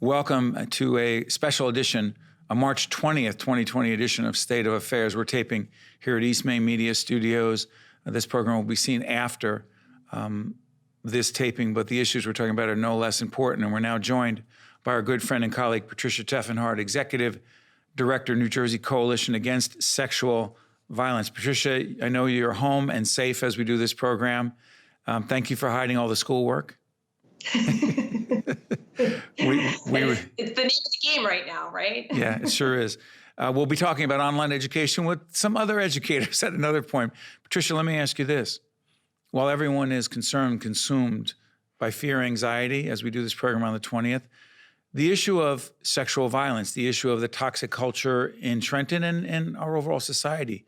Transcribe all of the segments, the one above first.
Welcome to a special edition, a March 20th, 2020 edition of State of Affairs. We're taping here at East Main Media Studios. This program will be seen after this taping, but the issues we're talking about are no less important. And we're now joined by our good friend and colleague, Patricia Teffenhart, Executive Director, New Jersey Coalition Against Sexual Violence. Patricia, I know you're home and safe as we do this program. Thank you for hiding all the schoolwork. It's the name of the game right now, right? Yeah, it sure is. We'll be talking about online education with some other educators at another point. Patricia, let me ask you this. While everyone is concerned, consumed by fear, anxiety, as we do this program on the 20th, the issue of sexual violence, the issue of the toxic culture in Trenton and our overall society,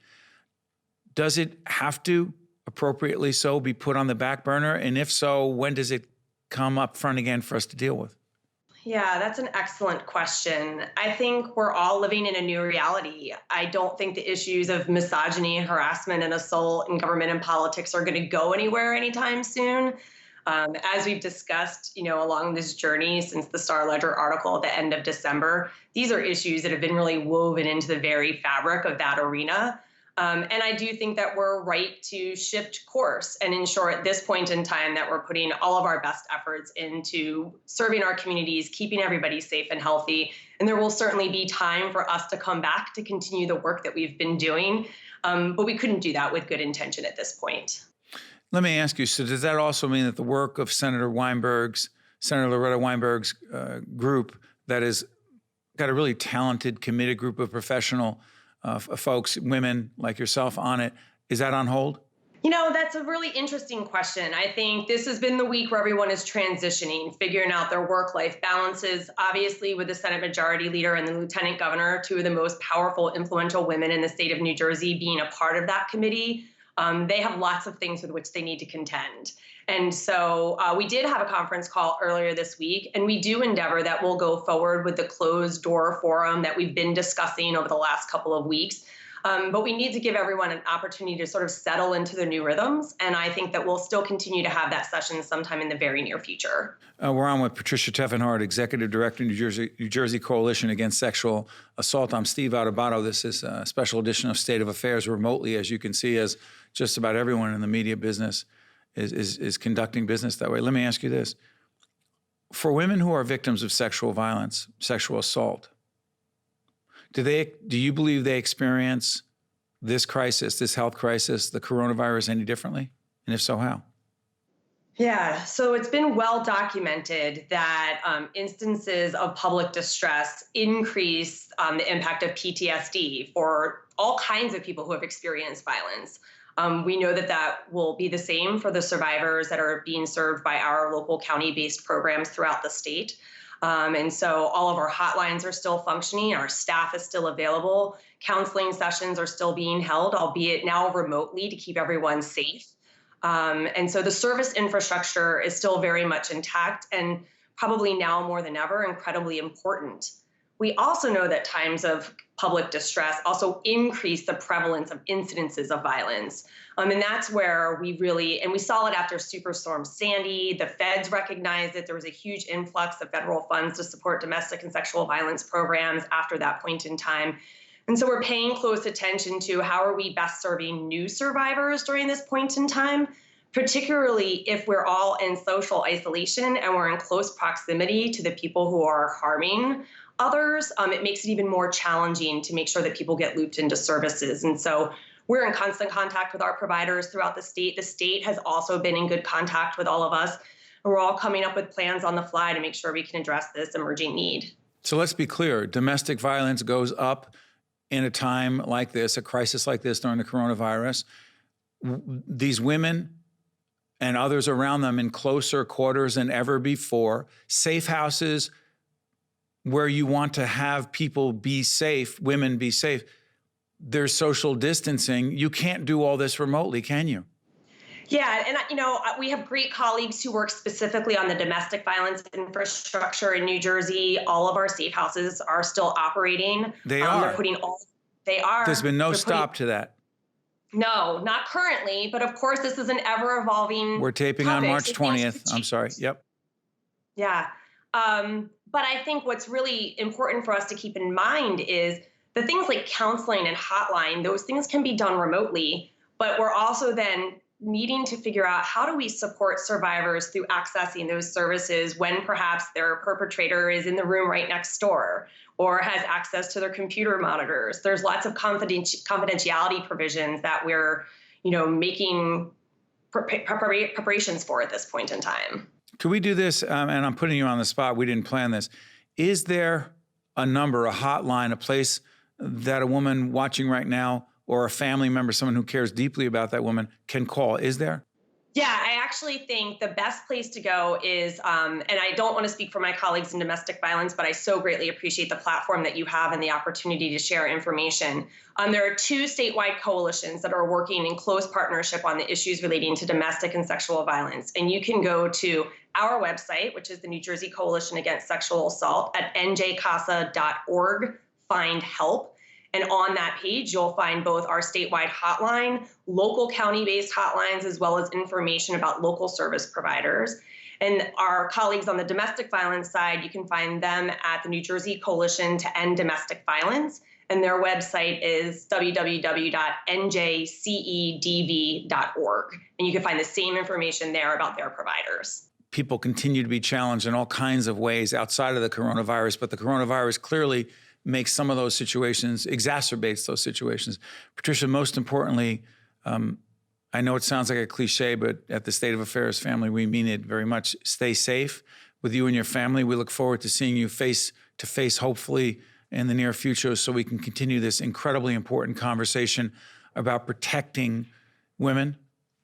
does it have to, appropriately so, be put on the back burner? And if so, when does it come up front again for us to deal with? Yeah, that's an excellent question. I think we're all living in a new reality. I don't think the issues of misogyny, harassment, and assault in government and politics are going to go anywhere anytime soon. As we've discussed, along this journey since the Star Ledger article at the end of December, these are issues that have been really woven into the very fabric of that arena. And I do think that we're right to shift course and ensure at this point in time that we're putting all of our best efforts into serving our communities, keeping everybody safe and healthy. And there will certainly be time for us to come back to continue the work that we've been doing. But we couldn't do that with good intention at this point. Let me ask you, so does that also mean that the work of Senator Loretta Weinberg's group that has got a really talented, committed group of professional folks, women like yourself on it, is that on hold? That's a really interesting question. I think this has been the week where everyone is transitioning, figuring out their work-life balances. Obviously, with the Senate Majority Leader and the Lieutenant Governor, two of the most powerful, influential women in the state of New Jersey, being a part of that committee, they have lots of things with which they need to contend. And so we did have a conference call earlier this week, and we do endeavor that we'll go forward with the closed door forum that we've been discussing over the last couple of weeks. But we need to give everyone an opportunity to sort of settle into their new rhythms. And I think that we'll still continue to have that session sometime in the very near future. We're on with Patricia Teffenhart, Executive Director, New Jersey Coalition Against Sexual Assault. I'm Steve Adubato. This is a special edition of State of Affairs remotely, as you can see, as just about everyone in the media business is conducting business that way. Let me ask you this. For women who are victims of sexual violence, sexual assault, do you believe they experience this crisis, this health crisis, the coronavirus, any differently? And if so, how? Yeah, so it's been well documented that instances of public distress increase the impact of PTSD for all kinds of people who have experienced violence. We know that will be the same for the survivors that are being served by our local county-based programs throughout the state. And so all of our hotlines are still functioning. Our staff is still available. Counseling sessions are still being held, albeit now remotely, to keep everyone safe. And so the service infrastructure is still very much intact and probably now more than ever incredibly important. We also know that times of public distress also increase the prevalence of incidences of violence. And that's where we saw it after Superstorm Sandy. The feds recognized that there was a huge influx of federal funds to support domestic and sexual violence programs after that point in time. And so we're paying close attention to how are we best serving new survivors during this point in time, particularly if we're all in social isolation and we're in close proximity to the people who are harming others. It makes it even more challenging to make sure that people get looped into services. And so we're in constant contact with our providers throughout the state. The state has also been in good contact with all of us. And we're all coming up with plans on the fly to make sure we can address this emerging need. So let's be clear. Domestic violence goes up in a time like this, a crisis like this during the coronavirus. These women and others around them in closer quarters than ever before, safe houses where you want to have people be safe, women be safe, there's social distancing. You can't do all this remotely, can you? Yeah, and we have great colleagues who work specifically on the domestic violence infrastructure in New Jersey. All of our safe houses are still operating. They are. They are. There's been no stop to that. No, not currently, but of course this is an ever-evolving We're taping topic, on March 20th. I'm sorry. Yep. Yeah. But I think what's really important for us to keep in mind is the things like counseling and hotline, those things can be done remotely, but we're also then needing to figure out how do we support survivors through accessing those services when perhaps their perpetrator is in the room right next door or has access to their computer monitors. There's lots of confidentiality provisions that we're, making preparations for at this point in time. Could we do this? And I'm putting you on the spot. We didn't plan this. Is there a number, a hotline, a place that a woman watching right now or a family member, someone who cares deeply about that woman, can call? Is there? Yeah, I actually think the best place to go is, and I don't want to speak for my colleagues in domestic violence, but I so greatly appreciate the platform that you have and the opportunity to share information. There are 2 statewide coalitions that are working in close partnership on the issues relating to domestic and sexual violence. And you can go to our website, which is the New Jersey Coalition Against Sexual Assault, at njcasa.org, find help. And on that page, you'll find both our statewide hotline, local county-based hotlines, as well as information about local service providers. And our colleagues on the domestic violence side, you can find them at the New Jersey Coalition to End Domestic Violence. And their website is www.njcedv.org. And you can find the same information there about their providers. People continue to be challenged in all kinds of ways outside of the coronavirus, but the coronavirus clearly makes some of those situations, exacerbates those situations. Patricia, most importantly, I know it sounds like a cliche, but at the State of Affairs family, we mean it very much. Stay safe with you and your family. We look forward to seeing you face to face, hopefully in the near future, so we can continue this incredibly important conversation about protecting women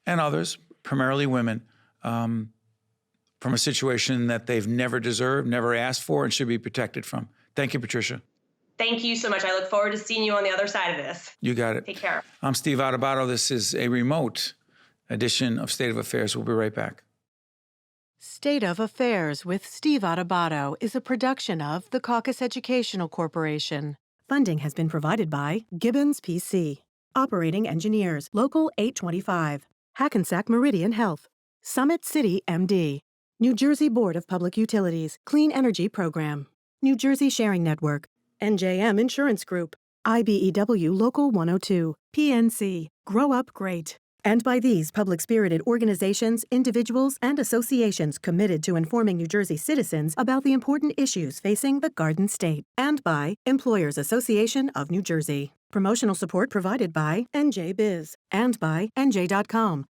and others, primarily women, from a situation that they've never deserved, never asked for, and should be protected from. Thank you, Patricia. Thank you so much. I look forward to seeing you on the other side of this. You got it. Take care. I'm Steve Adubato. This is a remote edition of State of Affairs. We'll be right back. State of Affairs with Steve Adubato is a production of the Caucus Educational Corporation. Funding has been provided by Gibbons PC, Operating Engineers, Local 825, Hackensack Meridian Health, Summit City MD, New Jersey Board of Public Utilities, Clean Energy Program, New Jersey Sharing Network, NJM Insurance Group, IBEW Local 102, PNC, Grow Up Great. And by these public-spirited organizations, individuals, and associations committed to informing New Jersey citizens about the important issues facing the Garden State. And by Employers Association of New Jersey. Promotional support provided by NJ Biz. And by NJ.com,